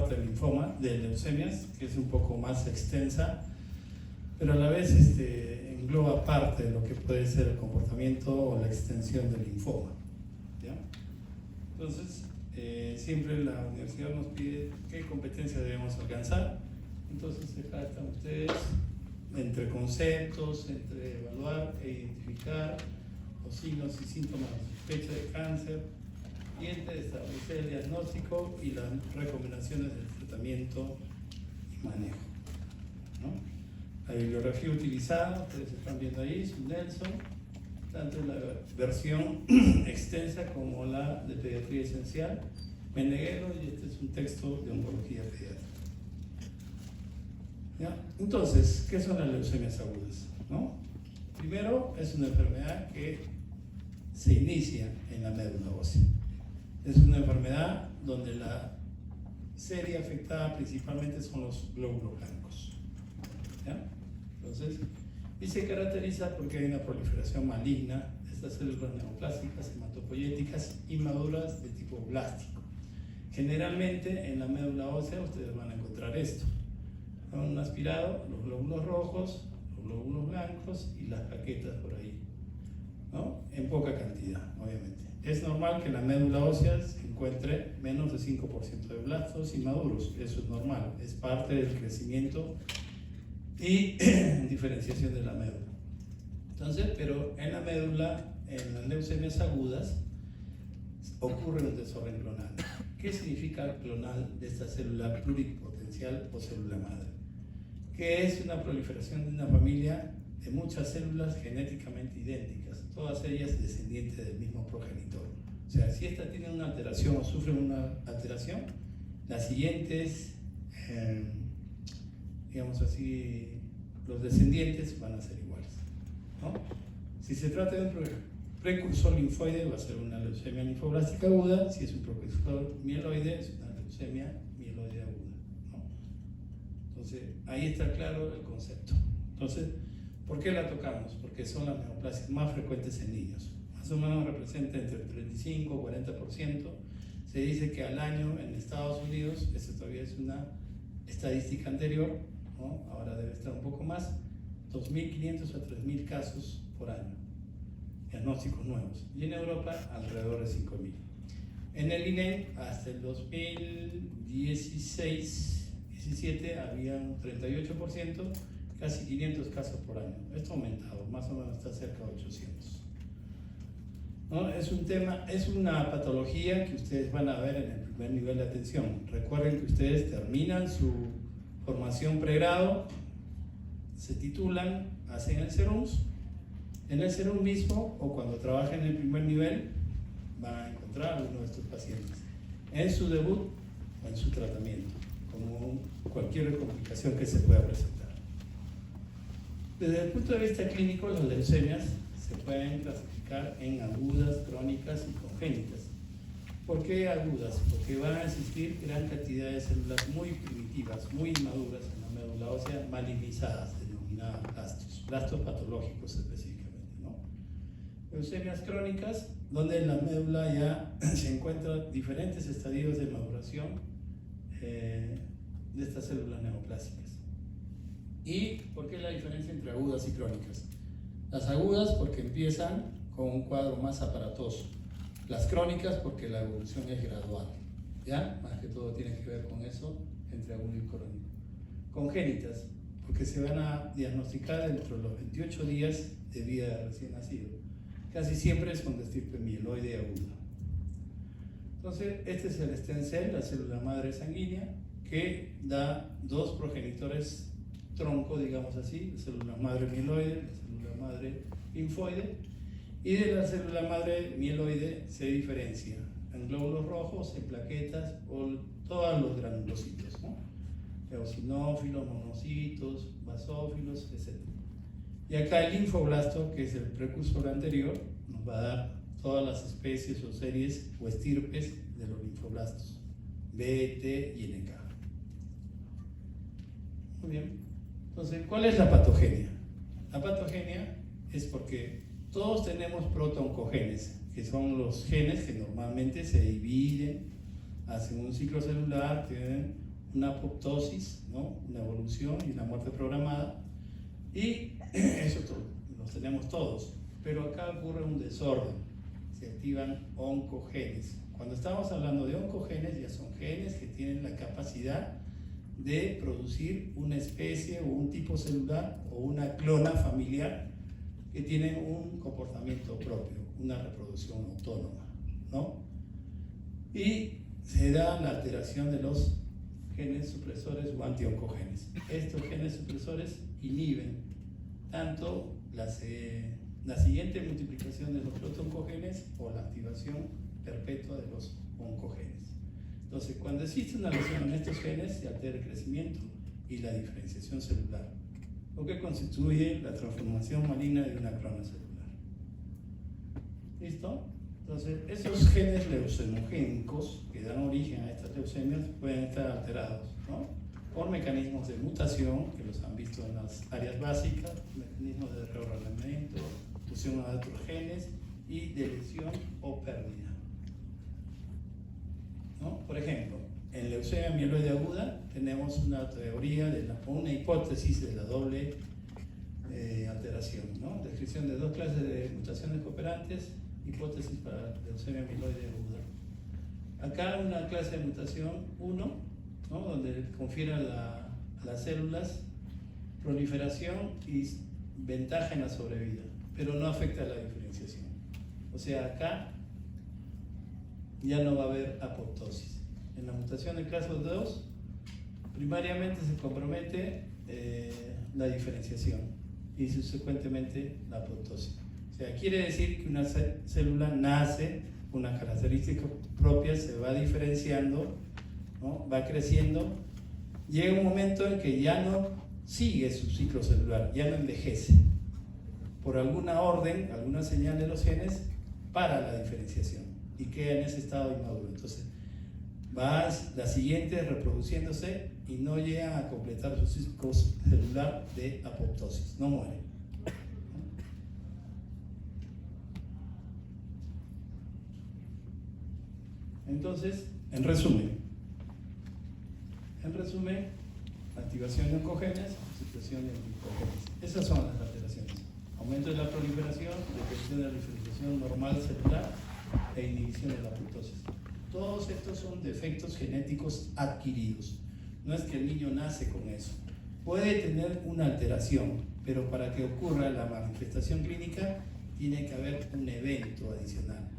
parte del linfoma, de leucemias, que es un poco más extensa, pero a la vez engloba parte de lo que puede ser el comportamiento o la extensión del linfoma, ¿ya? Entonces, siempre la universidad nos pide qué competencias debemos alcanzar. Entonces se tratan ustedes entre conceptos, entre evaluar e identificar los signos y síntomas de sospecha de cáncer y entre establecer el diagnóstico y las recomendaciones del tratamiento y manejo, ¿no? La bibliografía utilizada, ustedes están viendo ahí, es un Nelson, tanto la versión extensa como la de pediatría esencial, Mendeguero, y este es un texto de oncología pediátrica. ¿Ya? Entonces, ¿qué son las leucemias agudas? ¿No? Primero, es una enfermedad que se inicia en la médula ósea. Es una enfermedad donde la serie afectada principalmente son los glóbulos blancos, ¿ya? Entonces, y se caracteriza porque hay una proliferación maligna de estas células neoplásticas, hematopoyéticas inmaduras de tipo blástico. Generalmente en la médula ósea ustedes van a encontrar esto. Han aspirado los glóbulos rojos, los glóbulos blancos y las plaquetas por ahí, ¿no? En poca cantidad, obviamente. Es normal que en la médula ósea se encuentre menos de 5% de blastos inmaduros. Eso es normal, es parte del crecimiento y diferenciación de la médula. Entonces, pero en la médula, en las leucemias agudas, ocurre un desorden clonal. ¿Qué significa clonal de esta célula pluripotencial o célula madre? Que es una proliferación de una familia de muchas células genéticamente idénticas, todas ellas descendientes del mismo progenitor. O sea, si esta tiene una alteración o sufre una alteración, las siguientes, digamos así, los descendientes van a ser iguales, ¿no? Si se trata de un precursor linfoide, va a ser una leucemia linfoblástica aguda. Si es un precursor mieloide, es una leucemia mieloide aguda, ¿no? Entonces, ahí está claro el concepto. Entonces, ¿por qué la tocamos? Porque son las neoplasias más frecuentes en niños. Más o menos representa entre el 35 y 40%. Se dice que al año en Estados Unidos, esto todavía es una estadística anterior, ¿no? Ahora debe estar un poco más, 2.500 a 3.000 casos por año, diagnósticos nuevos. Y en Europa, alrededor de 5.000. En el INEM, hasta el 2016-17 había un 38%, casi 500 casos por año. Esto ha aumentado, más o menos está cerca de 800. ¿No? Es un tema, es una patología que ustedes van a ver en el primer nivel de atención. Recuerden que ustedes terminan su formación pregrado, se titulan, hacen el SERUMS. En el SERUM mismo, o cuando trabajen en el primer nivel, van a encontrar a uno de estos pacientes en su debut o en su tratamiento, como cualquier complicación que se pueda presentar. Desde el punto de vista clínico, las leucemias se pueden clasificar en agudas, crónicas y congénitas. ¿Por qué agudas? Porque van a existir gran cantidad de células muy primitivas, muy inmaduras en la médula ósea, malignizadas, denominadas blastos patológicos específicamente, ¿no? Leucemias crónicas, donde en la médula ya se encuentran diferentes estadios de maduración de estas células neoplásicas. ¿Y por qué la diferencia entre agudas y crónicas? Las agudas porque empiezan con un cuadro más aparatoso. Las crónicas porque la evolución es gradual, ¿ya? Más que todo tiene que ver con eso, entre agudo y crónico. Congénitas, porque se van a diagnosticar dentro de los 28 días de vida del recién nacido. Casi siempre es con estirpe mieloide aguda. Entonces, este es el stem cell, la célula madre sanguínea, que da dos progenitores tronco, digamos así, la célula madre mieloide, la célula madre linfoide, y de la célula madre mieloide se diferencia en glóbulos rojos, en plaquetas o todos los granulocitos, ¿no? Eosinófilos, monocitos, basófilos, etc. Y acá el linfoblasto, que es el precursor anterior, nos va a dar todas las especies o series o estirpes de los linfoblastos, B, T y NK. Muy bien. Entonces, ¿cuál es la patogenia? La patogenia es porque todos tenemos protooncogenes, que son los genes que normalmente se dividen, hacen un ciclo celular, tienen una apoptosis, ¿no? Una evolución y una muerte programada, y eso lo tenemos todos, pero acá ocurre un desorden, se activan oncogenes. Cuando estamos hablando de oncogenes, ya son genes que tienen la capacidad de producir una especie o un tipo celular o una clona familiar que tienen un comportamiento propio, una reproducción autónoma, ¿no? Y se da la alteración de los genes supresores o antioncogenes. Estos genes supresores inhiben tanto la siguiente multiplicación de los protooncogenes o la activación perpetua de los oncogenes. Entonces, cuando existe una lesión en estos genes, se altera el crecimiento y la diferenciación celular, lo que constituye la transformación maligna de una clona celular. ¿Listo? Entonces, esos genes leucemogénicos que dan origen a estas leucemias pueden estar alterados, ¿no? Por mecanismos de mutación, que los han visto en las áreas básicas, mecanismos de reordenamiento, fusión a otros genes y de lesión o pérdida, ¿no? Por ejemplo, en leucemia mieloide aguda tenemos una teoría, una hipótesis de la doble alteración, ¿no? Descripción de dos clases de mutaciones cooperantes, hipótesis para leucemia mieloide aguda. Acá una clase de mutación 1, ¿no? Donde confiere a las células proliferación y ventaja en la sobrevida, pero no afecta a la diferenciación. O sea, acá ya no va a haber apoptosis. En la mutación del caso 2, primariamente se compromete la diferenciación y subsecuentemente la apoptosis. O sea, quiere decir que una célula nace con unas características propias, se va diferenciando, ¿no? Va creciendo, llega un momento en que ya no sigue su ciclo celular, ya no envejece. Por alguna orden, alguna señal de los genes, para la diferenciación y queda en ese estado inmaduro. Entonces, va la siguiente reproduciéndose y no llega a completar su ciclo celular de apoptosis, no muere. Entonces, en resumen, activación de oncogenes, situación de oncogenes. Esas son las alteraciones. Aumento de la proliferación, detección de la diferenciación normal celular e inhibición de la apoptosis. Todos estos son defectos genéticos adquiridos. No es que el niño nace con eso. Puede tener una alteración, pero para que ocurra la manifestación clínica tiene que haber un evento adicional.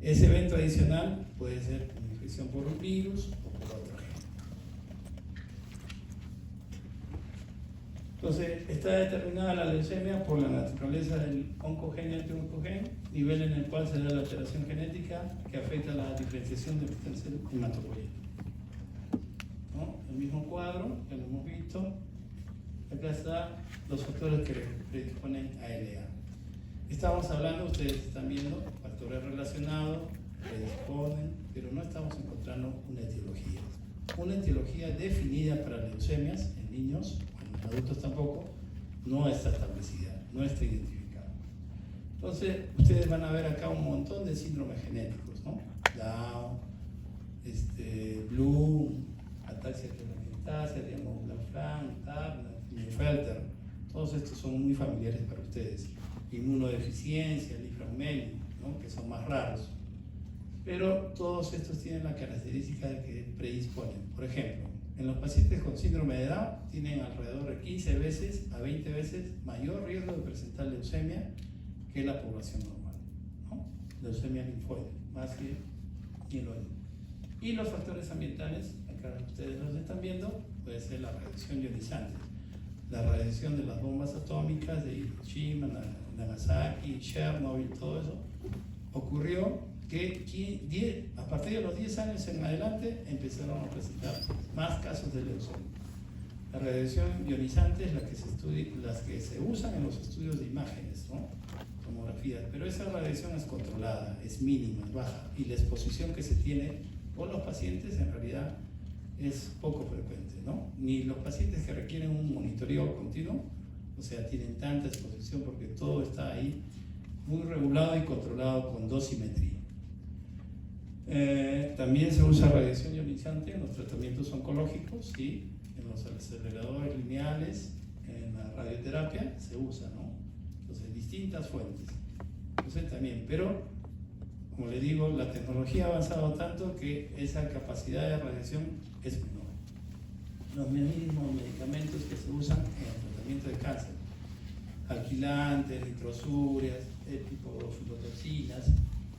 Ese evento adicional puede ser una infección por un virus o por otro gen. Entonces, está determinada la leucemia por la naturaleza del oncogen y antioncogen, nivel en el cual se da la alteración genética que afecta la diferenciación del cáncer hematopoyético, ¿no? El mismo cuadro que lo hemos visto. Acá están los factores que predisponen a LA. Estamos hablando, ustedes están viendo, factores relacionados, predisponen, pero no estamos encontrando una etiología. Una etiología definida para leucemias en niños, en adultos tampoco, no está establecida, no está identificada. Entonces, ustedes van a ver acá un montón de síndromes genéticos, ¿no? Down, Bloom, ataxia telangiectasia, Diamond-Blancfranc, Turner, Klinefelter, todos estos son muy familiares para ustedes. Inmunodeficiencia, Li-Fraumeni, ¿no? Que son más raros. Pero todos estos tienen la característica de que predisponen. Por ejemplo, en los pacientes con síndrome de Down tienen alrededor de 15 veces a 20 veces mayor riesgo de presentar leucemia que la población normal, ¿no? Leucemia linfoide, más que mieloide. Y los factores ambientales, acá ustedes los están viendo, puede ser la radiación ionizante, la radiación de las bombas atómicas de Hiroshima, Nagasaki, Chernobyl, todo eso. Ocurrió que a partir de los 10 años en adelante empezaron a presentar más casos de leucemia. La radiación ionizante es las que se usan en los estudios de imágenes, ¿no? Tomografías, pero esa radiación es controlada, es mínima, es baja, y la exposición que se tiene con los pacientes en realidad es poco frecuente, ¿no? Ni los pacientes que requieren un monitoreo continuo, o sea, tienen tanta exposición porque todo está ahí muy regulado y controlado con dosimetría. También se usa radiación ionizante en los tratamientos oncológicos, ¿sí? En los aceleradores lineales, en la radioterapia se usa, ¿no? Entonces, distintas fuentes. Entonces también, pero como le digo, la tecnología ha avanzado tanto que esa capacidad de radiación es menor. Los mismos medicamentos que se usan en el tratamiento de cáncer, alquilantes, nitrosurias, tipo filotoxinas,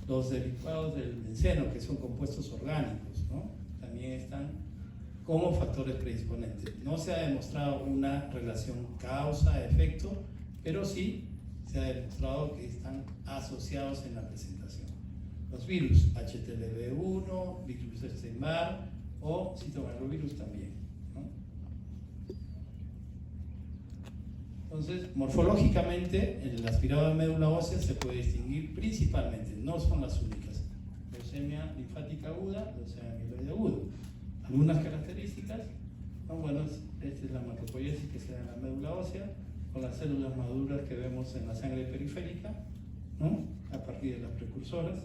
los derivados del benceno, que son compuestos orgánicos, ¿no? También están como factores predisponentes. No se ha demostrado una relación causa-efecto, pero sí se ha demostrado que están asociados en la presentación. Los virus, HTLV1, virus Epstein-Barr o citomegalovirus también, ¿no? Entonces, morfológicamente, en el aspirado de médula ósea se puede distinguir principalmente, no son las únicas, leucemia linfática aguda, leucemia mieloide aguda. Algunas características, bueno, esta es la macropoiesis que se da en la médula ósea, con las células maduras que vemos en la sangre periférica, ¿no? A partir de las precursoras.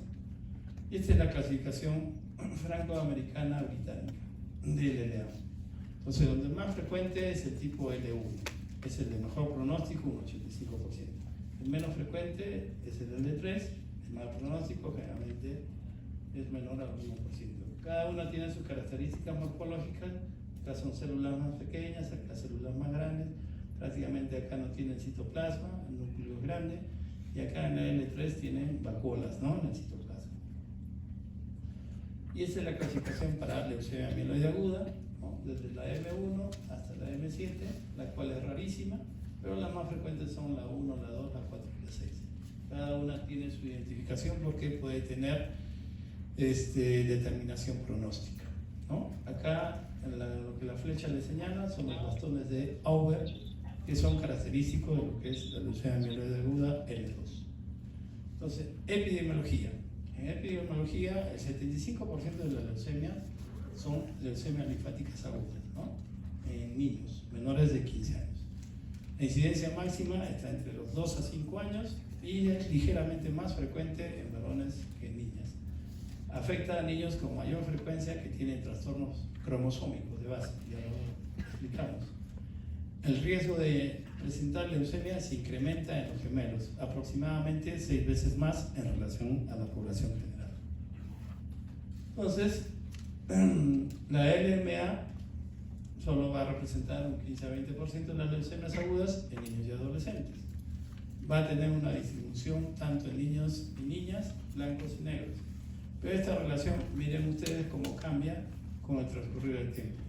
Y esta es la clasificación francoamericana británica, DLLA. Entonces, donde más frecuente es el tipo L1. Es el de mejor pronóstico, un 85%. El menos frecuente es el L3, el mal pronóstico generalmente es menor al 1%. Cada una tiene sus características morfológicas, acá son células más pequeñas, acá células más grandes, prácticamente acá no tienen citoplasma, el núcleo es grande, y acá en el L3 tienen vacuolas, ¿no? En el citoplasma. Y esa es la clasificación para leucemia mieloide aguda, ¿no? Desde la M1 hasta la M7, la cual es rarísima, pero las más frecuentes son la 1, la 2, la 4 y la 6. Cada una tiene su identificación porque puede tener determinación pronóstica, ¿no? Acá lo que la flecha le señala son los bastones de Auber, que son característicos de lo que es la leucemia mieloide aguda L2. Entonces, epidemiología. En epidemiología, el 75% de las leucemias son leucemias linfáticas agudas, ¿no? En niños menores de 15 años. La incidencia máxima está entre los 2 a 5 años y es ligeramente más frecuente en varones que en niñas. Afecta a niños con mayor frecuencia que tienen trastornos cromosómicos de base, ya lo explicamos. El riesgo de presentar leucemia se incrementa en los gemelos, aproximadamente 6 veces más en relación a la población general. Entonces, la LMA solo va a representar un 15 a 20% de las leucemias agudas en niños y adolescentes. Va a tener una distribución tanto en niños y niñas, blancos y negros. Pero esta relación, miren ustedes cómo cambia con el transcurrir del tiempo.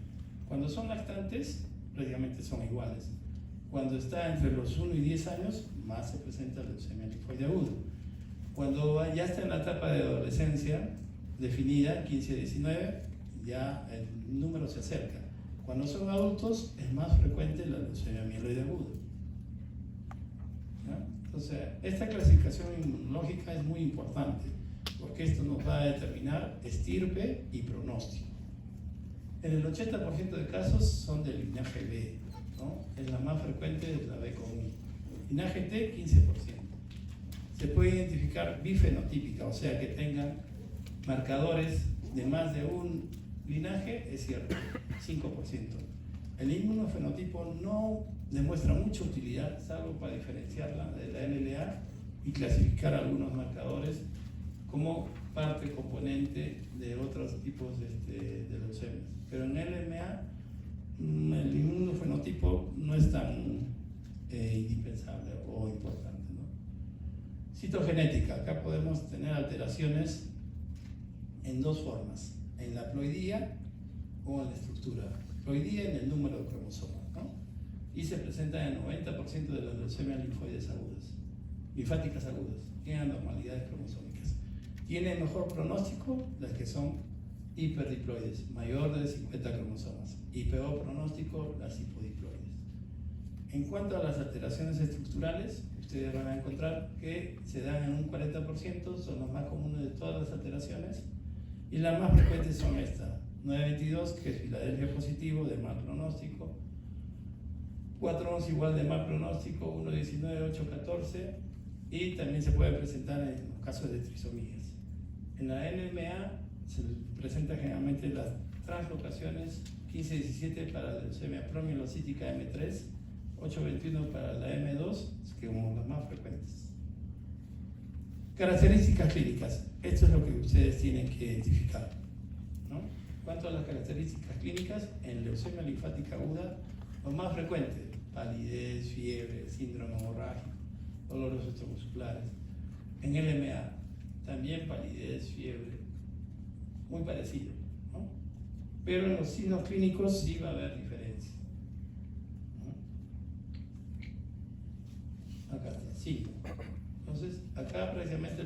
Cuando son lactantes, prácticamente son iguales. Cuando está entre los 1 y 10 años, más se presenta leucemia linfoide aguda. Cuando ya está en la etapa de adolescencia definida, 15 a 19, ya el número se acerca. Cuando son adultos, es más frecuente la leucemia mieloide aguda. ¿No? Entonces, esta clasificación inmunológica es muy importante, porque esto nos va a determinar estirpe y pronóstico. En el 80% de casos son del linaje B, ¿no? Es la más frecuente, es la B común. Linaje T, 15%. Se puede identificar bifenotípica, o sea que tengan marcadores de más de un linaje, es cierto, 5%. El inmunofenotipo no demuestra mucha utilidad, salvo para diferenciarla de la LLA y clasificar algunos marcadores como parte componente de otros tipos de leucemias. Pero en LMA el inmunofenotipo no es tan indispensable o importante, ¿no? Citogenética. Acá podemos tener alteraciones en dos formas, en la ploidía o en la estructura. Ploidía en el número de cromosomas, ¿no? Y se presenta en el 90% de las leucemias linfoides agudas, linfáticas agudas, tienen anormalidades cromosómicas. Tiene mejor pronóstico las que son hiperdiploides, mayor de 50 cromosomas, y peor pronóstico las hipodiploides. En cuanto a las alteraciones estructurales, ustedes van a encontrar que se dan en un 40%, son las más comunes de todas las alteraciones, y las más frecuentes son estas: 922, que es Filadelfia positivo, de mal pronóstico; 411 igual de mal pronóstico; 119, 814, y también se puede presentar en los casos de trisomías. En la NMA Se presenta generalmente las translocaciones 15-17 para la leucemia promielocítica M3, 8-21 para la M2, que son las más frecuentes. Características clínicas. Esto es lo que ustedes tienen que identificar, ¿no? Cuanto a las características clínicas, en leucemia linfática aguda, lo más frecuente: palidez, fiebre, síndrome hemorrágico, dolores extramusculares. En LMA, también palidez, fiebre, muy parecido, ¿no? Pero en los signos clínicos sí va a haber diferencia, ¿no? Acá está, sí. Entonces, acá precisamente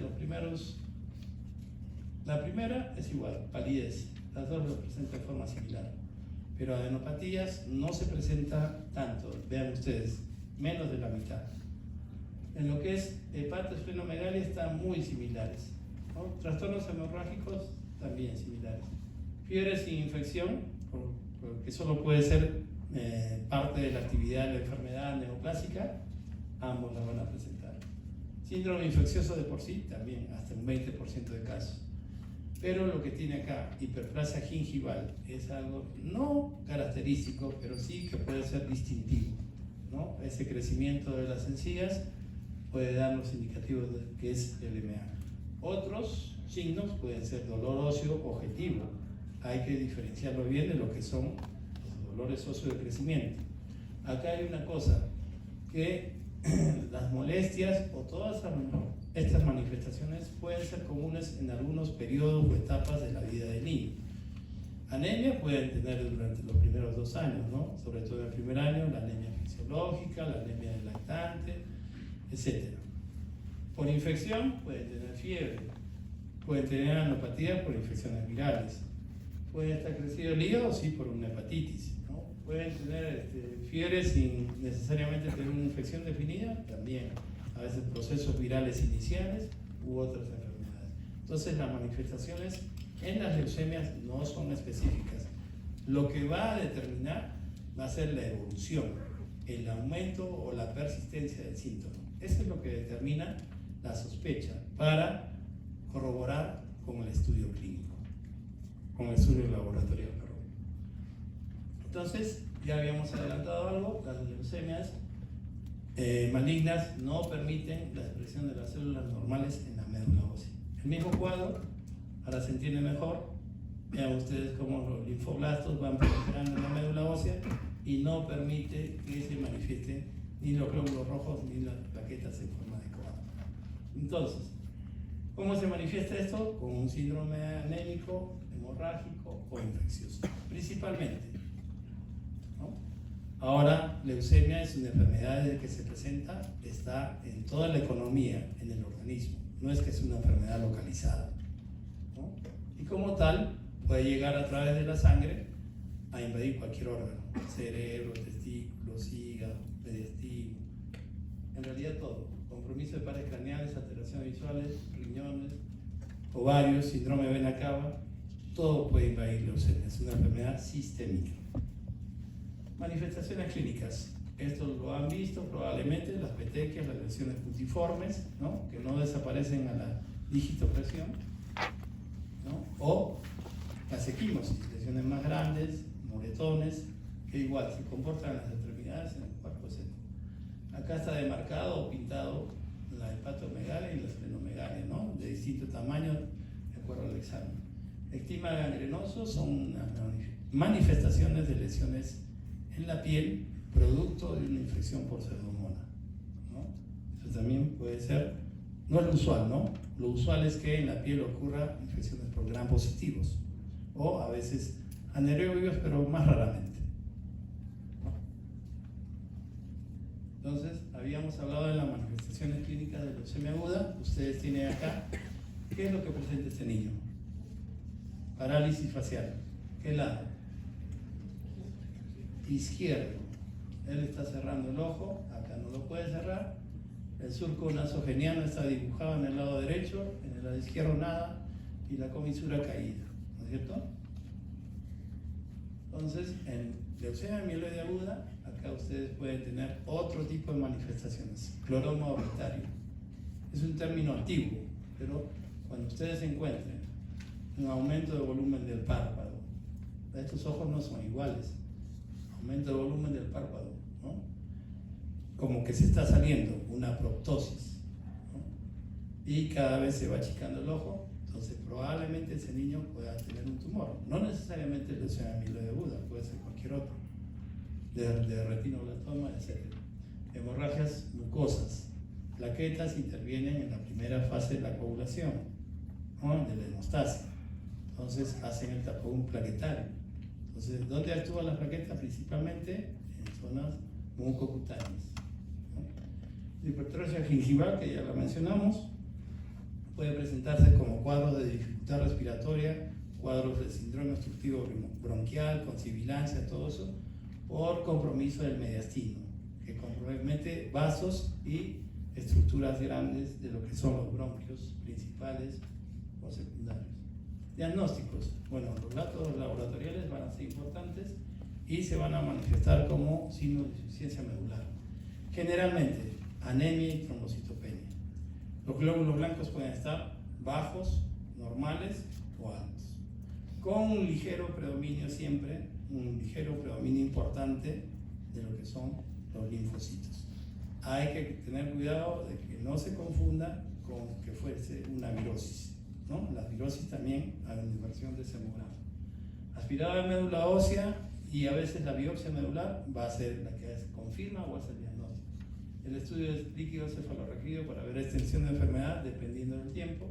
la primera es igual, palidez. Las dos lo presentan de forma similar. Pero adenopatías no se presenta tanto, vean ustedes, menos de la mitad. En lo que es hepatosplenomegalia están muy similares, ¿no? Trastornos hemorrágicos también similares. Fiebre sin infección, que solo puede ser parte de la actividad de la enfermedad neoplásica, ambos la van a presentar. Síndrome infeccioso de por sí, también hasta un 20% de casos. Pero lo que tiene acá, hiperplasia gingival, es algo no característico, pero sí que puede ser distintivo, ¿no? Ese crecimiento de las encías puede darnos indicativos de que es LMA. Otros signos pueden ser dolor óseo objetivo. Hay que diferenciarlo bien de lo que son los dolores óseos de crecimiento. Acá hay una cosa, que las molestias o todas estas manifestaciones pueden ser comunes en algunos periodos o etapas de la vida del niño. Anemia pueden tener durante los primeros 2 años, ¿no? Sobre todo en el primer año, la anemia fisiológica, la anemia del lactante, etc. Por infección pueden tener fiebre, pueden tener anopatía por infecciones virales, puede estar crecido el hígado, sí, por una hepatitis, ¿no? Pueden tener fiebre sin necesariamente tener una infección definida, también. A veces procesos virales iniciales u otras enfermedades. Entonces las manifestaciones en las leucemias no son específicas. Lo que va a determinar va a ser la evolución, el aumento o la persistencia del síntoma. Eso es lo que determina la sospecha para corroborar con el estudio clínico, con el estudio laboratorial. Entonces, ya habíamos adelantado algo, las leucemias malignas no permiten la expresión de las células normales en la médula ósea. El mismo cuadro, ahora se entiende mejor. Vean ustedes cómo los linfoblastos van proliferando en la médula ósea y no permite que se manifiesten ni los glóbulos rojos ni las plaquetas en forma de coágulo. Entonces, ¿cómo se manifiesta esto? Con un síndrome anémico, hemorrágico o infeccioso, principalmente, ¿no? Ahora, leucemia es una enfermedad desde que se presenta, está en toda la economía, en el organismo, no es que es una enfermedad localizada, ¿no? Y como tal, puede llegar a través de la sangre a invadir cualquier órgano, cerebro, testículos, hígado, mediastino, en realidad todo, compromiso de pares craneales, alteraciones visuales, riñones, ovarios, síndrome de vena cava, todo puede invadir leucemia, es una enfermedad sistémica. Manifestaciones clínicas, esto lo han visto probablemente, las petequias, las lesiones puntiformes, ¿no? Que no desaparecen a la digitopresión, ¿no? O las equimosis, lesiones más grandes, moretones, que igual se comportan las extremidades en el cuerpo seco. Acá está demarcado o pintado la hepatomegalia y la esplenomegalia, ¿no? De distinto tamaño de acuerdo al examen. Ectima gangrenoso son manifestaciones de lesiones en la piel producto de una infección por pseudomonas, ¿no? Eso también puede ser, no es lo usual, ¿no? Lo usual es que en la piel ocurra infecciones por gram positivos o a veces anaerobios, pero más raramente. Entonces, habíamos hablado de las manifestaciones clínicas de leucemia aguda. Ustedes tienen acá, ¿qué es lo que presenta este niño? Parálisis facial. ¿Qué lado? Izquierdo. Él está cerrando el ojo, acá no lo puede cerrar. El surco nasogeniano está dibujado en el lado derecho, en el lado izquierdo nada, y la comisura caída, ¿no es cierto? Entonces, en leucemia mieloide aguda, acá ustedes pueden tener otro tipo de manifestaciones. Cloroma orbitario. Es un término antiguo, pero cuando ustedes encuentren un aumento de volumen del párpado. Estos ojos no son iguales. Aumento de volumen del párpado, ¿no? Como que se está saliendo una proptosis, ¿no? Y cada vez se va achicando el ojo, entonces probablemente ese niño pueda tener un tumor. No necesariamente leucemia amiloide aguda, puede ser cualquier otro, de retinoblastima, etc. Hemorragias mucosas. Plaquetas intervienen en la primera fase de la coagulación, ¿no? De la hemostasia. Entonces hacen el tapón plaquetario. Entonces, ¿dónde actúan las plaquetas? Principalmente en zonas mucocutáneas, ¿no? Hipertrofia gingival, que ya la mencionamos, puede presentarse como cuadros de dificultad respiratoria, cuadros de síndrome obstructivo bronquial, con sibilancia, todo eso, por compromiso del mediastino, que compromete vasos y estructuras grandes de lo que son los bronquios principales o secundarios. Diagnósticos. Bueno, los datos laboratoriales van a ser importantes y se van a manifestar como signo de insuficiencia medular. Generalmente, anemia y trombocitopenia. Los glóbulos blancos pueden estar bajos, normales o altos, con un ligero predominio siempre, un ligero predominio importante de lo que son los linfocitos. Hay que tener cuidado de que no se confunda con que fuese una virosis, ¿no? La virosis también hay una inversión de ese hemograma. Aspirada de médula ósea y a veces la biopsia medular va a ser la que confirma o hace el diagnóstico. El estudio de líquido cefalorraquídeo para ver extensión de enfermedad dependiendo del tiempo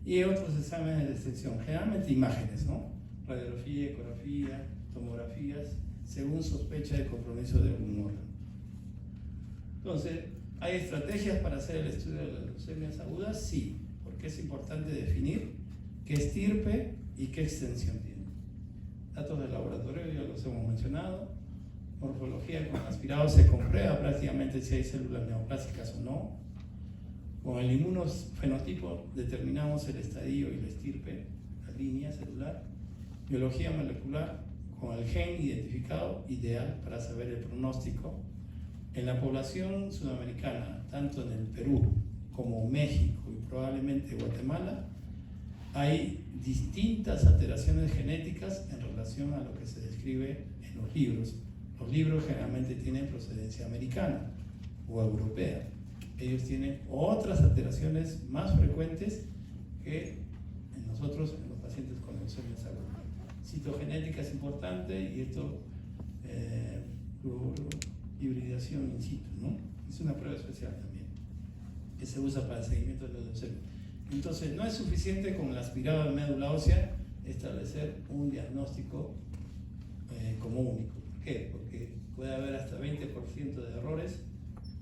y otros exámenes de extensión, generalmente imágenes, ¿no? Radiografía, ecografía, tomografías, según sospecha de compromiso de algún órgano. Entonces, ¿hay estrategias para hacer el estudio de las leucemias agudas? Sí, porque es importante definir qué estirpe y qué extensión tiene. Datos del laboratorio ya los hemos mencionado. Morfología con aspirado se comprueba prácticamente si hay células neoplásicas o no. Con el inmunofenotipo determinamos el estadio y la estirpe, la línea celular. Biología molecular con el gen identificado, ideal para saber el pronóstico. En la población sudamericana, tanto en el Perú como México y probablemente Guatemala, hay distintas alteraciones genéticas en relación a lo que se describe en los libros. Los libros generalmente tienen procedencia americana o europea. Ellos tienen otras alteraciones más frecuentes que en nosotros, en los pacientes con leucemias agudas. Citogenética es importante y esto, hibridación in situ, ¿no? Es una prueba especial también que se usa para el seguimiento de la leucemia. Entonces, no es suficiente con la aspirada de médula ósea establecer un diagnóstico como único. ¿Por qué? Porque puede haber hasta 20% de errores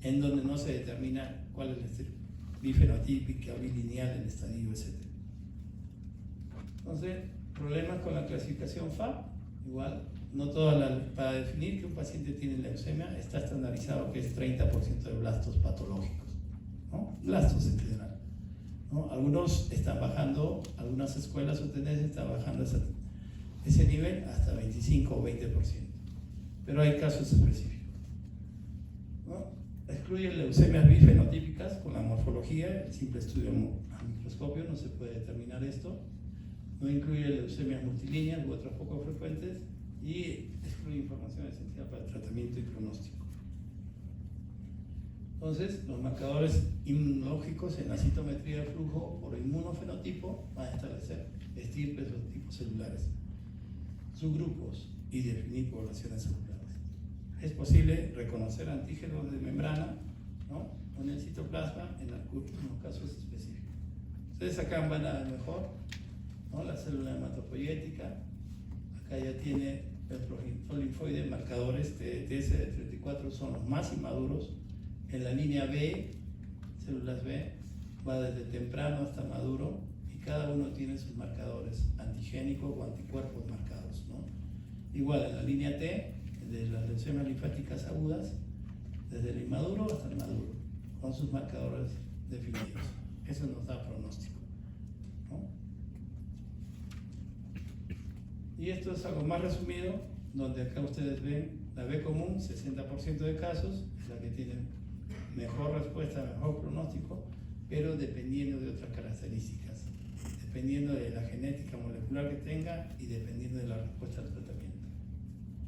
en donde no se determina cuál es la bifenotípica, bilineal, el estadio, etc. Entonces, problemas con la clasificación FAB, igual, no para definir que un paciente tiene leucemia está estandarizado que es 30% de blastos patológicos, ¿no? Blastos en general, ¿no? Algunos están bajando, algunas escuelas o tendencias están bajando ese nivel hasta 25 o 20%, pero hay casos específicos, ¿no? Excluyen leucemias bifenotípicas con la morfología, el simple estudio a microscopio no se puede determinar esto. No incluye leucemias multilíneas u otras poco frecuentes y excluye información esencial para el tratamiento y pronóstico. Entonces, los marcadores inmunológicos en la citometría de flujo por inmunofenotipo van a establecer estirpes o tipos celulares, subgrupos y definir poblaciones celulares. Es posible reconocer antígenos de membrana, ¿no? En el citoplasma en algunos casos específicos. Ustedes acá van a ver mejor, ¿no? La célula hematopoyética, acá ya tiene el progenitor linfoide, marcadores TS34 son los más inmaduros. En la línea B, células B, va desde temprano hasta maduro y cada uno tiene sus marcadores antigénicos o anticuerpos marcados, ¿no? Igual en la línea T, de las leucemias linfáticas agudas, desde el inmaduro hasta el maduro, con sus marcadores definidos. Eso nos da pronóstico, ¿no? Y esto es algo más resumido, donde acá ustedes ven la B común, 60% de casos, es la que tiene mejor respuesta, mejor pronóstico, pero dependiendo de otras características, dependiendo de la genética molecular que tenga y dependiendo de la respuesta al tratamiento.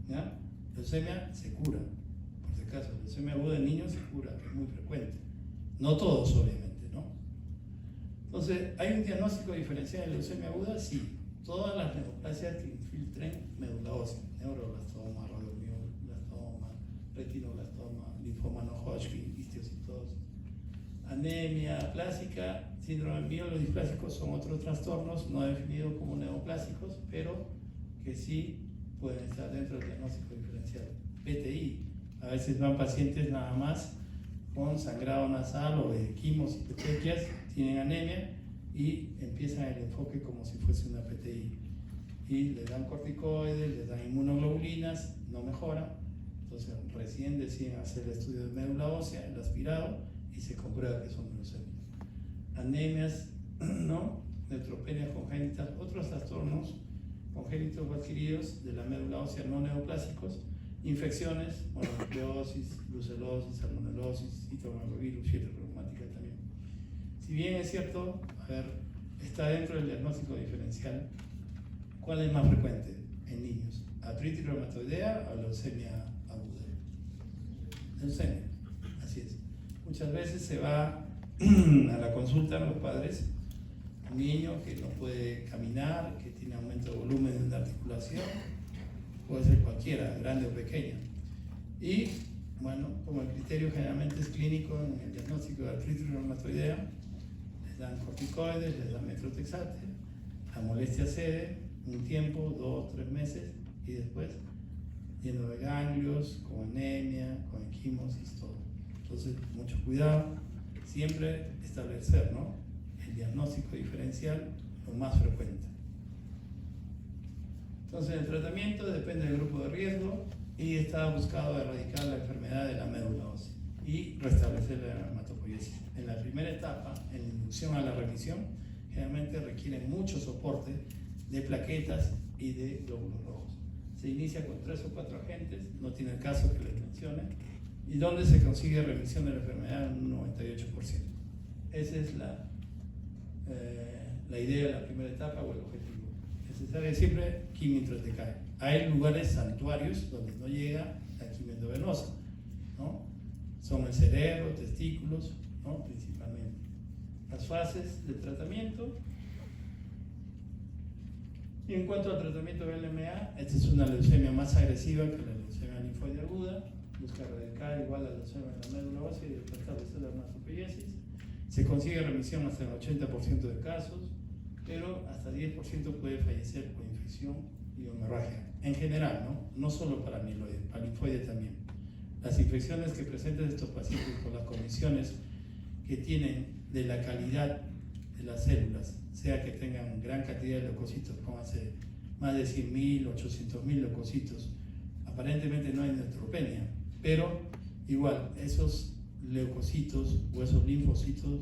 ¿Ya? Leucemia se cura, por si acaso, leucemia aguda en niños se cura, que es muy frecuente. No todos, obviamente, ¿no? Entonces, ¿hay un diagnóstico diferencial de leucemia aguda? Sí. Todas las neoplasias que infiltren médula ósea, neuroblastoma, radioblastoma, retinoblastoma, linfoma no Hodgkin, histiocytosis, anemia plástica, síndrome mielodisplásico son otros trastornos no definidos como neoplásicos, pero que sí pueden estar dentro del diagnóstico diferencial. PTI, a veces van pacientes nada más con sangrado nasal o de quimos y petequias, tienen anemia y empiezan el enfoque como si fuese una PTI. Y le dan corticoides, le dan inmunoglobulinas, no mejora. Entonces recién deciden hacer el estudio de médula ósea, el aspirado, y se comprueba que son leucemias. Anemias, ¿no? Neutropenias congénitas, otros trastornos congénitos o adquiridos de la médula ósea no neoplásicos, infecciones, mononucleosis, brucelosis, salmonelosis, citomegalovirus, fiebre reumática también. Si bien es cierto, a ver, está dentro del diagnóstico diferencial, ¿cuál es más frecuente en niños? ¿Artritis reumatoidea o leucemia aguda? Leucemia, así es. Muchas veces se va a la consulta a los padres, un niño que no puede caminar, que tiene aumento de volumen de articulación, puede ser cualquiera, grande o pequeña. Y bueno, como el criterio generalmente es clínico en el diagnóstico de artritis reumatoidea, les dan corticoides, les dan metrotexate, la molestia cede un tiempo, 2 o 3 meses, y después lleno de ganglios, con anemia, con equimosis, todo. Entonces, mucho cuidado, siempre establecer, ¿no?, el diagnóstico diferencial lo más frecuente. Entonces, el tratamiento depende del grupo de riesgo y está buscado erradicar la enfermedad de la médula ósea y restablecer la hematopoiesis. En la primera etapa, en la inducción a la remisión, generalmente requieren mucho soporte de plaquetas y de glóbulos rojos. Se inicia con 3 o 4 agentes, no tiene el caso que les mencione, y donde se consigue remisión de la enfermedad en un 98%. Esa es la idea de la primera etapa o el objetivo. Necesario siempre quimio intratecal. Hay lugares santuarios donde no llega la quimio endovenosa, ¿no? Son el cerebro, testículos, ¿no?, principalmente. Las fases de tratamiento. Y en cuanto al tratamiento del LMA, esta es una leucemia más agresiva que la leucemia linfoide aguda. Busca erradicar igual la leucemia de la médula ósea y restablecer la hematopoiesis. Se consigue remisión hasta el 80% de casos, pero hasta 10% puede fallecer por infección y hemorragia. En general, no solo para amiloide, para linfoide también. Las infecciones que presentan estos pacientes por las condiciones que tienen de la calidad de las células, sea que tengan gran cantidad de leucocitos, como hace más de 100.000, 800.000 leucocitos, aparentemente no hay neutropenia, pero igual esos leucocitos o esos linfocitos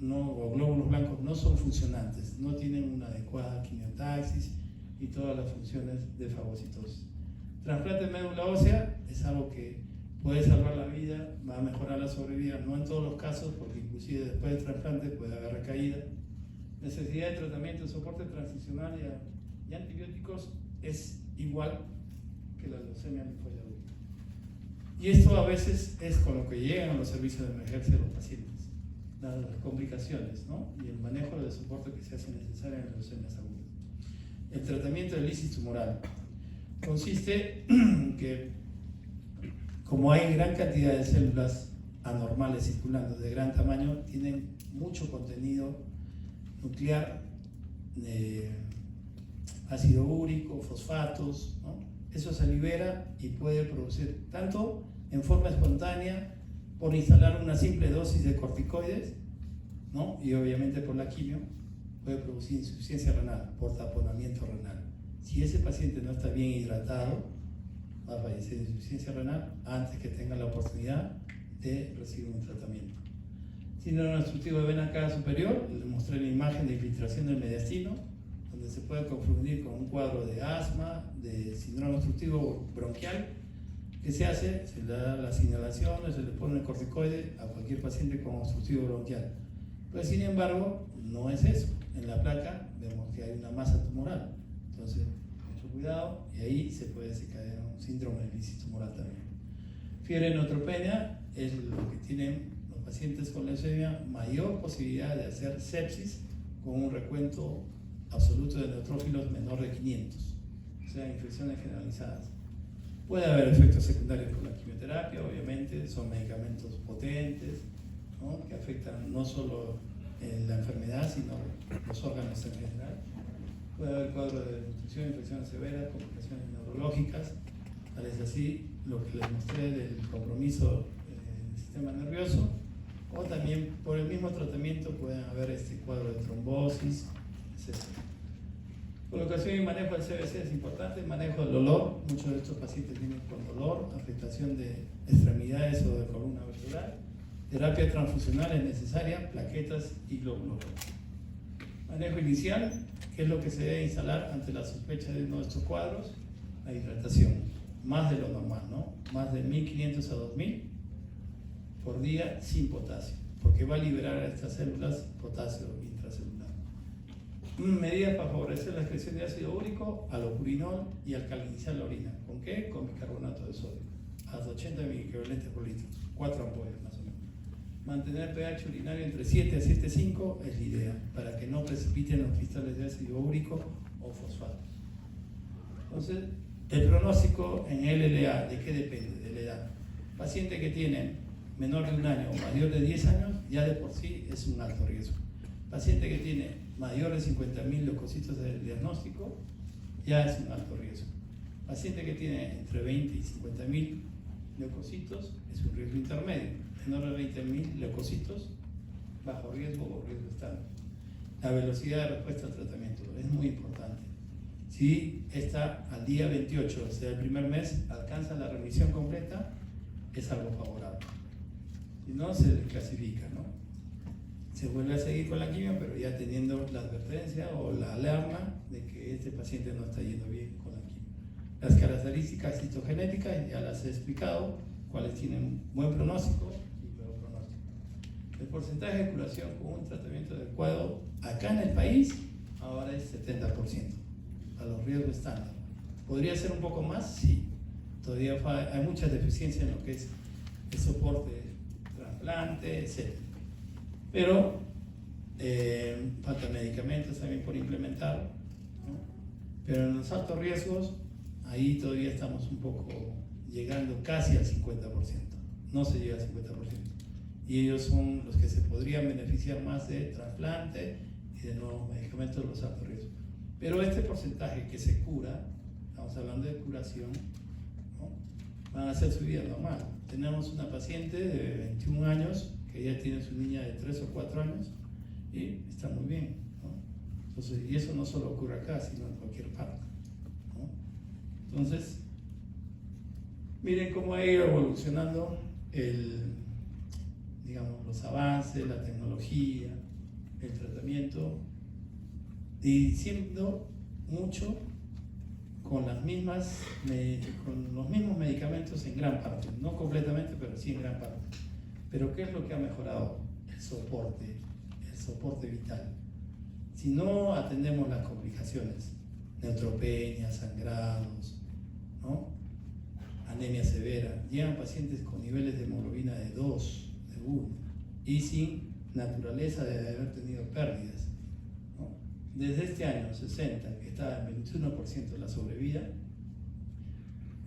o glóbulos blancos no son funcionantes, no tienen una adecuada quimiotaxis y todas las funciones de fagocitosis. Trasplante de médula ósea es algo que puede salvar la vida, va a mejorar la sobrevida, no en todos los casos, porque inclusive después del trasplante puede haber recaída. Necesidad de tratamiento de soporte transicional y antibióticos es igual que la leucemia linfoide aguda. Y esto a veces es con lo que llegan a los servicios de emergencia de los pacientes, las complicaciones, ¿no?, y el manejo de soporte que se hace necesario en las leucemias agudas. El tratamiento del lisis tumoral consiste en que, como hay gran cantidad de células anormales circulando de gran tamaño, tienen mucho contenido nuclear, ácido úrico, fosfatos, ¿no? Eso se libera y puede producir tanto en forma espontánea por instalar una simple dosis de corticoides, ¿no?, y obviamente por la quimio puede producir insuficiencia renal por taponamiento renal. Si ese paciente no está bien hidratado, va a fallecer de insuficiencia renal antes que tenga la oportunidad de recibir un tratamiento. Síndrome obstructivo de vena cava superior, les mostré la imagen de infiltración del mediastino, donde se puede confundir con un cuadro de asma, de síndrome obstructivo bronquial. ¿Qué se hace? Se le da las inhalaciones, se le pone el corticoide a cualquier paciente con obstructivo bronquial. Pues sin embargo, no es eso. En la placa vemos que hay una masa tumoral. Entonces, mucho cuidado, y ahí se puede desencadenar un síndrome de lisis tumoral también. Fiebre neutropenia es lo que tienen los pacientes con leucemia, mayor posibilidad de hacer sepsis con un recuento absoluto de neutrófilos menor de 500, o sea, infecciones generalizadas. Puede haber efectos secundarios con la quimioterapia, obviamente, son medicamentos potentes, ¿no?, que afectan no solo la enfermedad, sino los órganos en general. Puede haber cuadros de desnutrición, infecciones severas, complicaciones neurológicas, tal es así lo que les mostré del compromiso del sistema nervioso, o también por el mismo tratamiento pueden haber este cuadro de trombosis, etc. Colocación y manejo del CBC es importante, manejo del dolor. Muchos de estos pacientes vienen con dolor, afectación de extremidades o de columna vertebral. Terapia transfusional es necesaria, plaquetas y glóbulos rojos. Manejo inicial, ¿qué es lo que se debe instalar ante la sospecha de uno de estos cuadros? La hidratación, más de lo normal, ¿no? Más de 1500 a 2000 por día sin potasio, porque va a liberar a estas células potasio intracelular. Medidas para favorecer la excreción de ácido úrico, alopurinol y alcalinizar la orina. ¿Con qué? Con bicarbonato de sodio, hasta 80 microequivalentes por litro, 4 ampollas más o menos. Mantener pH urinario entre 7 a 7,5 es la idea, para que no precipiten los cristales de ácido úrico o fosfato. Entonces, el pronóstico en LLA, ¿de qué depende? De la edad. Paciente que tiene menor de 1 año o mayor de 10 años, ya de por sí es un alto riesgo. Paciente que tiene mayor de 50.000 leucocitos del diagnóstico, ya es un alto riesgo. Paciente que tiene entre 20 y 50.000 leucocitos es un riesgo intermedio. Menor de 20.000 leucocitos, bajo riesgo o riesgo estándar. La velocidad de respuesta al tratamiento es muy importante. Si está al día 28, o sea, el primer mes, alcanza la remisión completa, es algo favorable. Si no, se desclasifica, ¿no? Se vuelve a seguir con la quimio, pero ya teniendo la advertencia o la alarma de que este paciente no está yendo bien con la quimio. Las características citogenéticas ya las he explicado, cuáles tienen buen pronóstico y peor pronóstico. El porcentaje de curación con un tratamiento adecuado acá en el país ahora es 70%, a los riesgos estándar. ¿Podría ser un poco más? Sí. Todavía hay muchas deficiencias en lo que es el soporte, trasplante, etc. Pero faltan medicamentos también por implementar, ¿no? Pero en los altos riesgos, ahí todavía estamos un poco llegando casi al 50%, no se llega al 50%. Y ellos son los que se podrían beneficiar más de trasplante y de nuevos medicamentos de los altos riesgos. Pero este porcentaje que se cura, estamos hablando de curación, ¿no?, van a hacer su vida normal. Tenemos una paciente de 21 años que ya tiene su niña de 3 o 4 años y está muy bien, ¿no? Entonces, y eso no solo ocurre acá, sino en cualquier parte, ¿no? Entonces, miren cómo ha ido evolucionando digamos, los avances, la tecnología, el tratamiento, y siendo mucho con los mismos medicamentos en gran parte, no completamente, pero sí en gran parte. Pero ¿qué es lo que ha mejorado? El soporte vital. Si no atendemos las complicaciones, neutropenia, sangrados, ¿no?, anemia severa, llegan pacientes con niveles de hemoglobina de 2, de 1, y sin naturaleza de haber tenido pérdidas, ¿no? Desde este año 60, que estaba en 21% la sobrevida,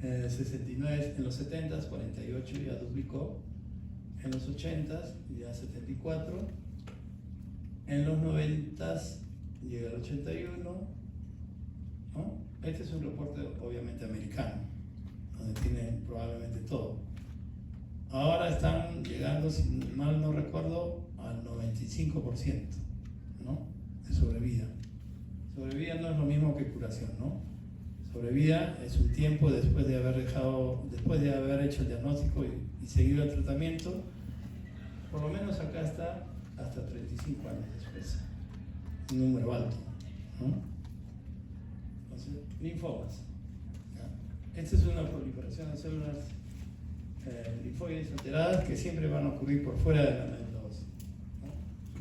69 en los 70s, 48 ya duplicó, en los 80s ya 74, en los 90s llega al 81, ¿no? Este es un reporte obviamente americano, donde tienen probablemente todo. Ahora están llegando, si mal no recuerdo, al 95%, ¿no?, de sobrevida. Sobrevida no es lo mismo que curación, ¿no? Sobrevida es un tiempo después de haber hecho el diagnóstico y seguido el tratamiento. Por lo menos acá está hasta 35 años después, un número alto, ¿no? Entonces, linfomas. Esta es una proliferación de células linfoides alteradas que siempre van a ocurrir por fuera de la médula ósea,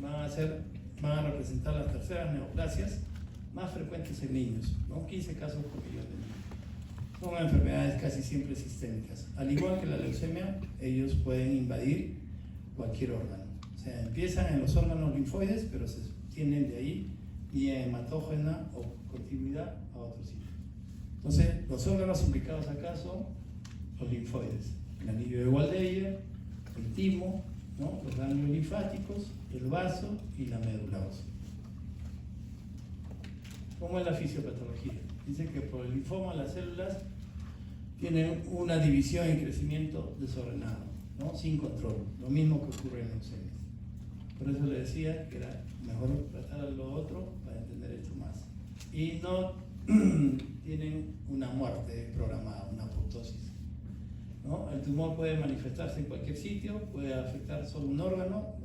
¿no? van a representar las terceras neoplasias más frecuentes en niños, ¿no? 15 casos por millón de niños. Son enfermedades casi siempre sistémicas. Al igual que la leucemia, ellos pueden invadir cualquier órgano. O sea, empiezan en los órganos linfoides, pero se extienden de ahí vía hematógena o continuidad a otros sitios. Entonces, los órganos implicados acá son los linfoides, el anillo de Waldeyer, el timo, ¿no? Los ganglios linfáticos, el vaso y la médula ósea. ¿Cómo es la fisiopatología? Dice que por el linfoma las células tienen una división y crecimiento desordenado, ¿no? Sin control, lo mismo que ocurre en leucemias. Por eso le decía que era mejor tratar a lo otro para entender esto más. Y no tienen una muerte programada, una apoptosis, ¿no? El tumor puede manifestarse en cualquier sitio, puede afectar solo un órgano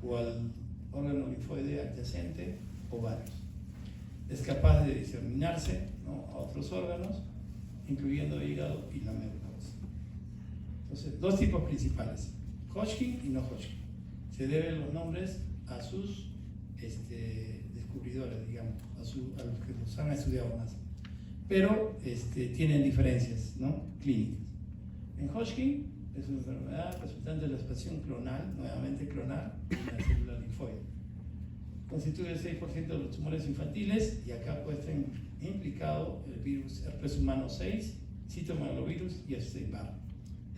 o al órgano linfoide adyacente o varios. Es capaz de diseminarse, ¿no?, a otros órganos, incluyendo hígado y la médula ósea. Entonces, dos tipos principales, Hodgkin y no Hodgkin. Se deben los nombres a sus descubridores, digamos, a los que los han estudiado más. Pero tienen diferencias, ¿no?, clínicas. En Hodgkin es una enfermedad resultante de la expansión clonal, nuevamente clonal, de la célula linfoide. Constituye el 6% de los tumores infantiles y acá puede estar implicado el virus herpes humano 6, citomegalovirus y Epstein-Barr.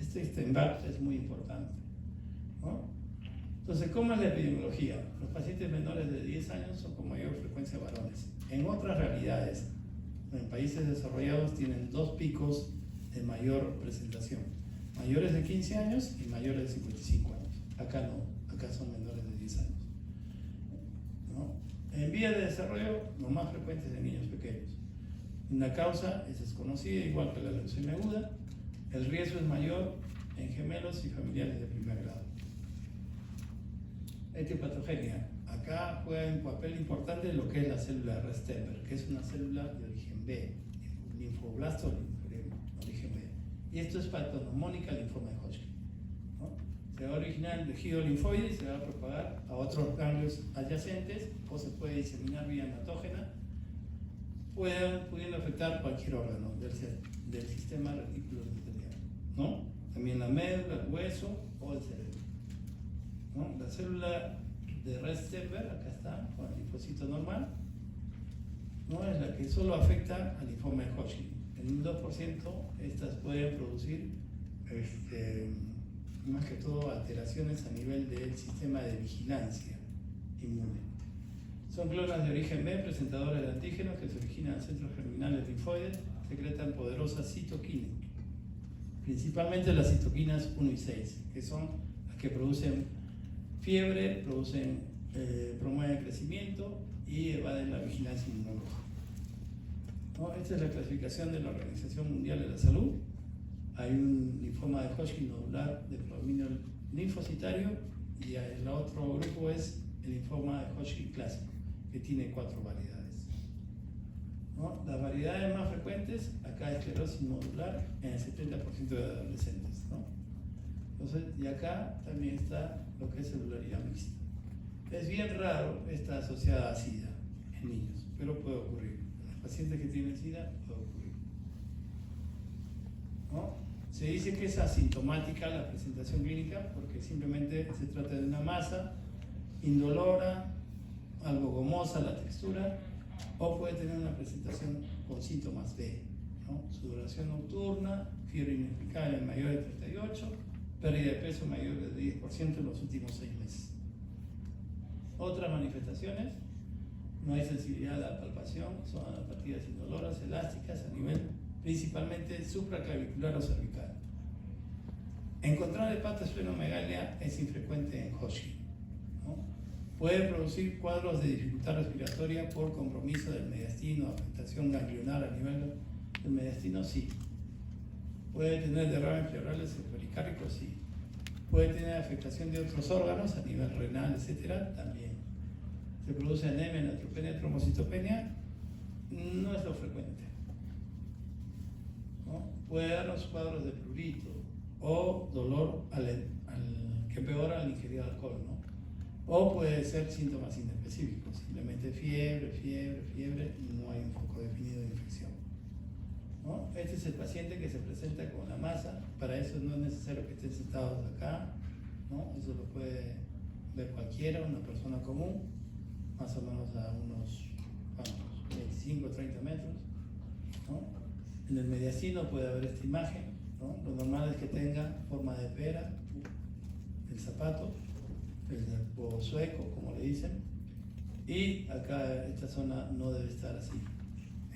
Epstein-Barr es muy importante, ¿no? Entonces, ¿cómo es la epidemiología? Los pacientes menores de 10 años son con mayor frecuencia varones. En otras realidades, en países desarrollados tienen dos picos de mayor presentación, mayores de 15 años y mayores de 55 años. Acá no, acá son menores de 10 años. En vías de desarrollo, lo más frecuente es en niños pequeños. Una causa es desconocida, igual que la leucemia aguda. El riesgo es mayor en gemelos y familiares de primer grado. Etiopatogenia. Acá juega un papel importante lo que es la célula Restemper, que es una célula de origen B, linfoblasto de origen B. Y esto es patognomónica linfoma de Hodgkin, ¿no? Se va a originar en el tejido linfoide y se va a propagar a otros ganglios adyacentes o se puede diseminar vía hematógena, pudiendo afectar cualquier órgano del sistema reticuloendotelial, ¿no? También la médula, el hueso o el cerebro, ¿no? La célula de Restemper, acá está, con el linfocito normal, ¿no? Es la que solo afecta al linfoma de Hodgkin. En un 2% estas pueden producir más que todo alteraciones a nivel del sistema de vigilancia inmune. Son clonas de origen B, presentadores de antígenos que se originan en centros germinales linfoides, secretan poderosas citoquinas, principalmente las citoquinas 1 y 6, que son las que producen fiebre, promueven el crecimiento y evaden la vigilancia inmunológica, ¿no? Esta es la clasificación de la Organización Mundial de la Salud. Hay un linfoma de Hodgkin nodular de predominio linfocitario y el otro grupo es el linfoma de Hodgkin clásico, que tiene 4 variedades, ¿no? Las variedades más frecuentes, acá esclerosis nodular en el 70% de adolescentes, ¿no? Entonces, y acá también está lo que es celularidad mixta. Es bien raro esta asociada a SIDA en niños, pero puede ocurrir. En los pacientes que tienen SIDA puede ocurrir, ¿no? Se dice que es asintomática la presentación clínica porque simplemente se trata de una masa indolora, algo gomosa la textura, o puede tener una presentación con síntomas B, ¿no? Sudoración nocturna, fiebre inexplicable en mayor de 38, pérdida de peso mayor de 10% en los últimos 6 meses. Otras manifestaciones: no hay sensibilidad a la palpación, son anapatías indoloras, elásticas a nivel principalmente supraclavicular o cervical. Encontrar hepatosplenomegalia es infrecuente en Hodgkin, ¿no? Puede producir cuadros de dificultad respiratoria por compromiso del mediastino, afectación ganglionar a nivel del mediastino, sí. Puede tener derrames pleurales cefalocáricos, sí. Puede tener afectación de otros órganos a nivel renal, etcétera, también. Se produce anemia, neutropenia, trombocitopenia, no es lo frecuente, ¿no? Puede darnos cuadros de prurito o dolor que empeora al ingerir alcohol, ¿no? O puede ser síntomas inespecíficos, simplemente fiebre, y no hay un foco definido de infección, ¿no? Este es el paciente que se presenta con la masa. Para eso no es necesario que estén sentados acá, ¿no? Eso lo puede ver cualquiera, una persona común, más o menos a unos 25 o 30 metros, ¿no? En el mediastino puede haber esta imagen, ¿no? Lo normal es que tenga forma de pera, el zapato, el cuerpo sueco, como le dicen, y acá esta zona no debe estar así,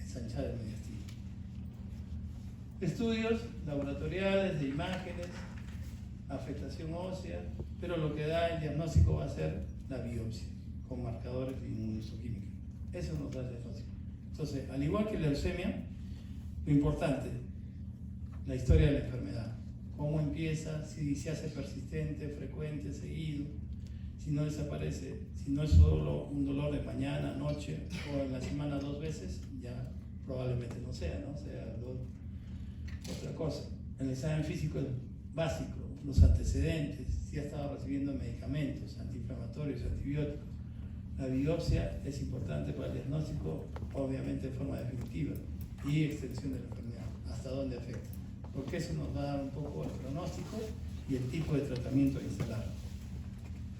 ensanchada el mediastino. Estudios laboratoriales de imágenes, afectación ósea, pero lo que da el diagnóstico va a ser la biopsia con marcadores de inmunohistoquímica. Eso nos da el diagnóstico. Entonces, al igual que la leucemia, lo importante, la historia de la enfermedad, cómo empieza, si se hace persistente, frecuente, seguido, si no desaparece, si no es solo un dolor de mañana, noche o en la semana 2 veces, ya probablemente no sea, ¿no? Sea otra cosa. El examen físico es básico, los antecedentes, si ha estado recibiendo medicamentos, antiinflamatorios, antibióticos. La biopsia es importante para el diagnóstico, obviamente de forma definitiva, y extensión de la enfermedad, hasta dónde afecta, porque eso nos va a dar un poco el pronóstico y el tipo de tratamiento a instalar,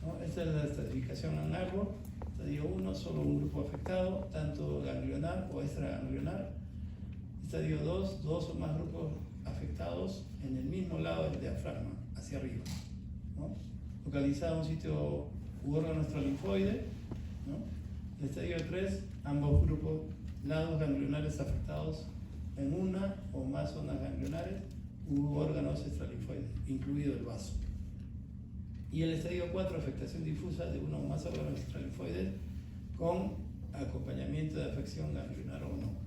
¿no? Esta es la estratificación en árbol. Estadio 1, solo un grupo afectado, tanto ganglionar o extraganglionar. Estadio 2, 2 o más grupos afectados en el mismo lado del diafragma, hacia arriba, ¿no? Localizado un sitio u órgano extralinfoide, ¿no? El estadio 3, ambos grupos, lados ganglionares afectados en una o más zonas ganglionares u órganos extralinfoides, incluido el vaso. Y el estadio 4, afectación difusa de uno o más órganos extralinfoides con acompañamiento de afección ganglionar o no.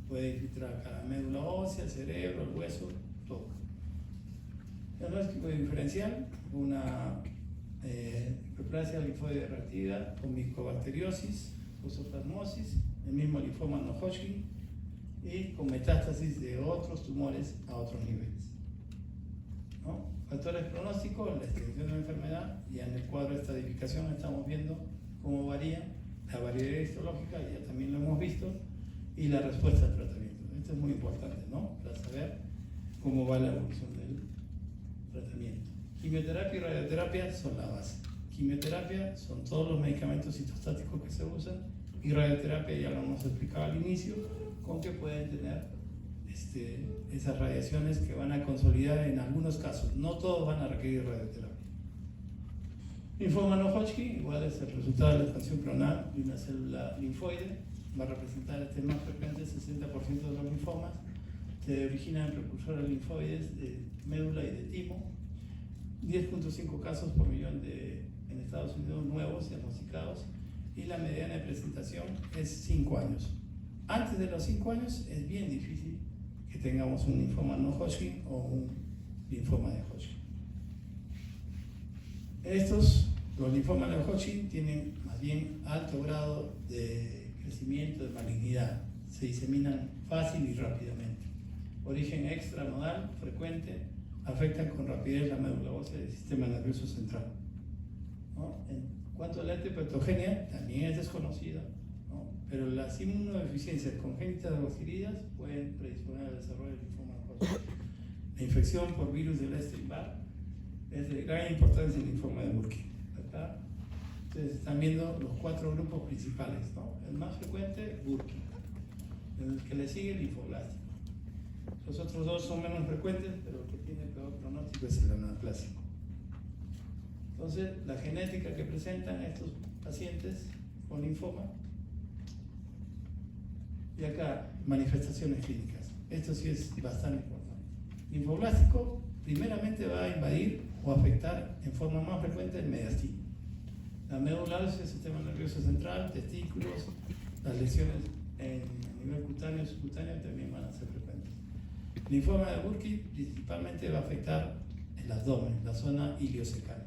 Puede infiltrar la médula ósea, el cerebro, el hueso, todo. Diagnóstico diferencial, una hiperplasia linfoide reactiva con micobacteriosis, toxoplasmosis, el mismo linfoma no Hodgkin y con metástasis de otros tumores a otros niveles, ¿no? Factores pronósticos, la extensión de la enfermedad, y en el cuadro de estadificación estamos viendo cómo varía la variedad histológica, ya también lo hemos visto, y la respuesta al tratamiento. Esto es muy importante, ¿no? Para saber cómo va la evolución del tratamiento. Quimioterapia y radioterapia son la base. Quimioterapia son todos los medicamentos citostáticos que se usan, y radioterapia ya lo hemos explicado al inicio, con que pueden tener esas radiaciones que van a consolidar en algunos casos. No todos van a requerir radioterapia. Linfoma no Hodgkin, igual es el resultado de la expansión clonal de una célula linfoide, va a representar más frecuente, 60% de los linfomas. Se originan en precursores linfoides de médula y de timo. 10.5 casos por millón en Estados Unidos nuevos diagnosticados, y la mediana de presentación es 5 años. Antes de los 5 años es bien difícil que tengamos un linfoma no Hodgkin o un linfoma de Hodgkin. Los linfomas de Hodgkin tienen más bien alto grado de crecimiento, de malignidad, se diseminan fácil y rápidamente. Origen extranodal frecuente, afectan con rapidez la médula ósea del sistema nervioso central, ¿no? En cuanto a la antipatogenia, también es desconocida, ¿no? Pero las inmunodeficiencias congénitas o adquiridas pueden predisponer al desarrollo del linfoma de Hodgkin. La infección por virus del Epstein-Barr es de gran importancia en el linfoma de Burkitt. Acá ustedes están viendo los 4 grupos principales, ¿no? El más frecuente, Burkitt. En el que le sigue, el linfoblástico. Los otros 2 son menos frecuentes, pero el que tiene peor pronóstico es el anaplásico. Entonces, la genética que presentan estos pacientes con linfoma, y acá, manifestaciones clínicas. Esto sí es bastante importante. Linfoblástico, primeramente va a invadir o afectar en forma más frecuente el mediastino. La médula ósea, el sistema nervioso central, testículos, las lesiones a nivel cutáneo y subcutáneo también van a ser frecuentes. El linfoma de Burkitt principalmente va a afectar el abdomen, la zona iliocecal,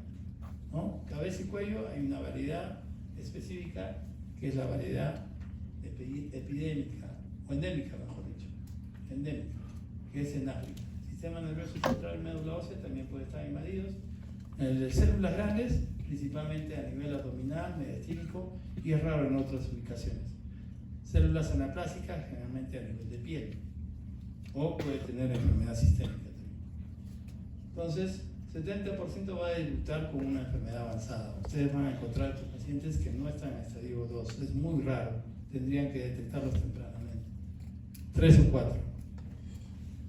¿no? Cabeza y cuello hay una variedad específica que es la variedad epidémica, o endémica mejor dicho, endémica, que es en África. El sistema nervioso central y médula ósea también puede estar invadidos. En el de células grandes, principalmente a nivel abdominal, mediastínico y es raro en otras ubicaciones. Células anaplásicas, generalmente a nivel de piel, o puede tener enfermedad sistémica también. Entonces, 70% va a debutar con una enfermedad avanzada. Ustedes van a encontrar estos pacientes que no están en estadio 2, es muy raro, tendrían que detectarlos tempranamente. 3 o 4.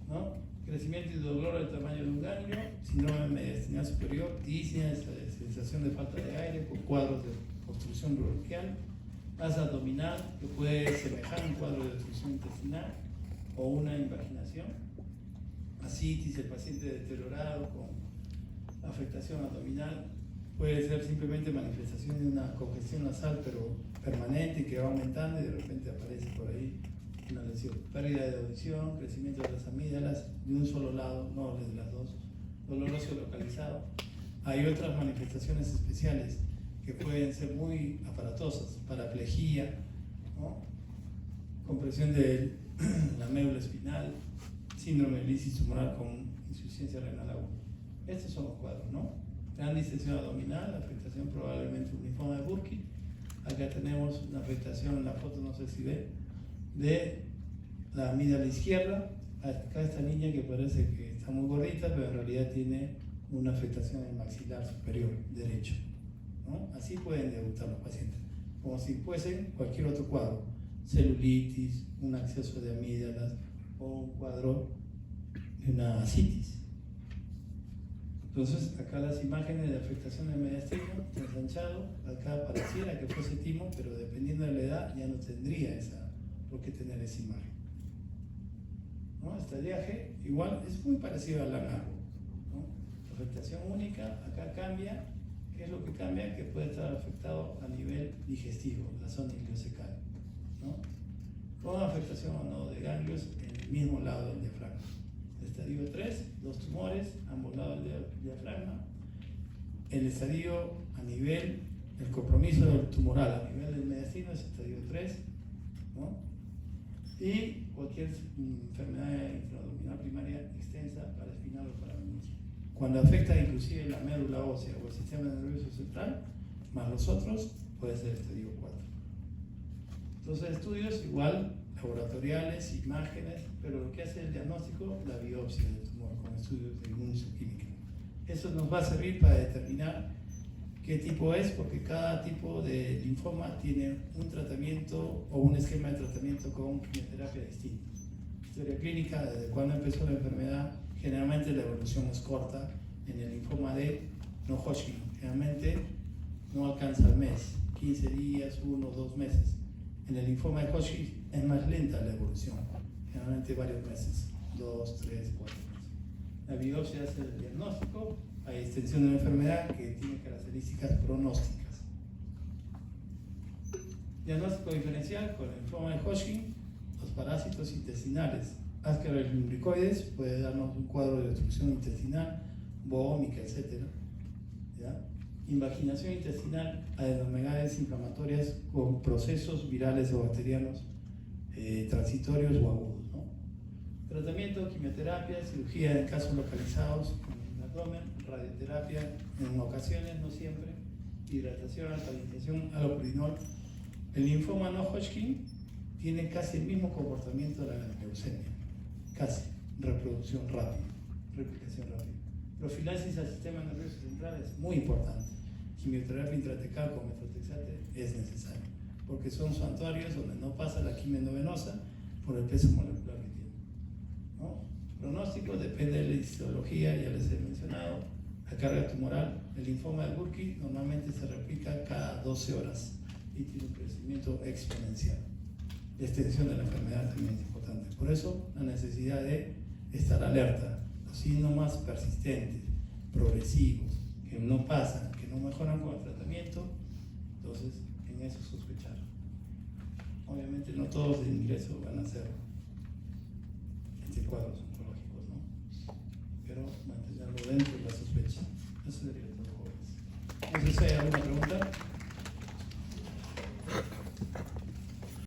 ¿No? Crecimiento indoloro del tamaño de un ganglio, síndrome de mediastinidad superior, disnea, sensación de falta de aire con cuadros de obstrucción bronquial, masa abdominal que puede semejar un cuadro de obstrucción intestinal o una invaginación, ascitis, el paciente deteriorado con afectación abdominal, puede ser simplemente manifestación de una congestión nasal pero permanente que va aumentando y de repente aparece por ahí una lesión. Pérdida de audición, crecimiento de las amígdalas de un solo lado, no de las dos, dolor óseo localizado. Hay otras manifestaciones especiales que pueden ser muy aparatosas, paraplegia, ¿no? Compresión de la médula espinal, síndrome de lisis tumoral con insuficiencia renal aguda. Estos son los cuadros, ¿no? Gran distensión abdominal, afectación probablemente uniforme de Burkitt. Acá tenemos una afectación, en la foto no sé si ve, de la amígdala izquierda. Acá esta niña que parece que está muy gordita, pero en realidad tiene una afectación en el maxilar superior derecho, ¿no? Así pueden debutar los pacientes, como si fuesen cualquier otro cuadro, celulitis, un acceso de amígdalas o un cuadro de una ascitis. Entonces, acá las imágenes de afectación del mediastino, ensanchado, acá pareciera que fuese timo, pero dependiendo de la edad ya no tendría por qué tener esa imagen, ¿no? Estadiaje, igual, es muy parecido al lagarto, ¿no? Afectación única, acá cambia. ¿Qué es lo que cambia? Que puede estar afectado a nivel digestivo, la zona ileocecal, ¿no? Con afectación o no de ganglios en el mismo lado del diafragma. Estadio 3, dos tumores, ambos lados del diafragma. El estadio a nivel, el compromiso del tumoral a nivel del mediastino es estadio 3, ¿no? Y cualquier enfermedad intraabdominal primaria extensa para espinal o para menisco. Cuando afecta inclusive la médula ósea o el sistema nervioso central, más los otros, puede ser estadio 4. Entonces, estudios igual, laboratoriales, imágenes, pero lo que hace el diagnóstico, la biopsia del tumor con estudios de inmunohistoquímica. Eso nos va a servir para determinar qué tipo es, porque cada tipo de linfoma tiene un tratamiento o un esquema de tratamiento con quimioterapia distinto. Historia clínica, desde cuando empezó la enfermedad, generalmente la evolución es corta. En el linfoma de no-Hodgkin, generalmente no alcanza el mes, 15 días, 1 o 2 meses. En el linfoma de Hodgkin es más lenta la evolución, generalmente varios meses, 2, 3, 4 meses. La biopsia hace el diagnóstico, hay extensión de la enfermedad que tiene características pronósticas. Diagnóstico diferencial con el linfoma de Hodgkin, los parásitos intestinales. Ascaris lumbricoides puede darnos un cuadro de obstrucción intestinal, vómica, etc. ¿Ya? Invaginación intestinal, adenomegalias inflamatorias con procesos virales o bacterianos transitorios o agudos, ¿no? Tratamiento, quimioterapia, cirugía en casos localizados en el abdomen, radioterapia en ocasiones, no siempre, hidratación, alcalinización, halopurinol. El linfoma no Hodgkin tiene casi el mismo comportamiento de la leucemia, casi, reproducción rápida, replicación rápida. Profilaxis al sistema nervioso central es muy importante. Quimioterapia intratecal con metotrexate es necesaria, porque son santuarios donde no pasa la quimio endovenosa por el peso molecular que tiene, ¿no? Pronóstico depende de la histología, ya les he mencionado. La carga tumoral, el linfoma de Burkitt normalmente se replica cada 12 horas y tiene un crecimiento exponencial. La extensión de la enfermedad también es importante. Por eso, la necesidad de estar alerta. Los síntomas persistentes, progresivos, que no pasan, que no mejoran con el tratamiento, entonces en eso sospechar. Obviamente no todos de ingreso van a ser este cuadro.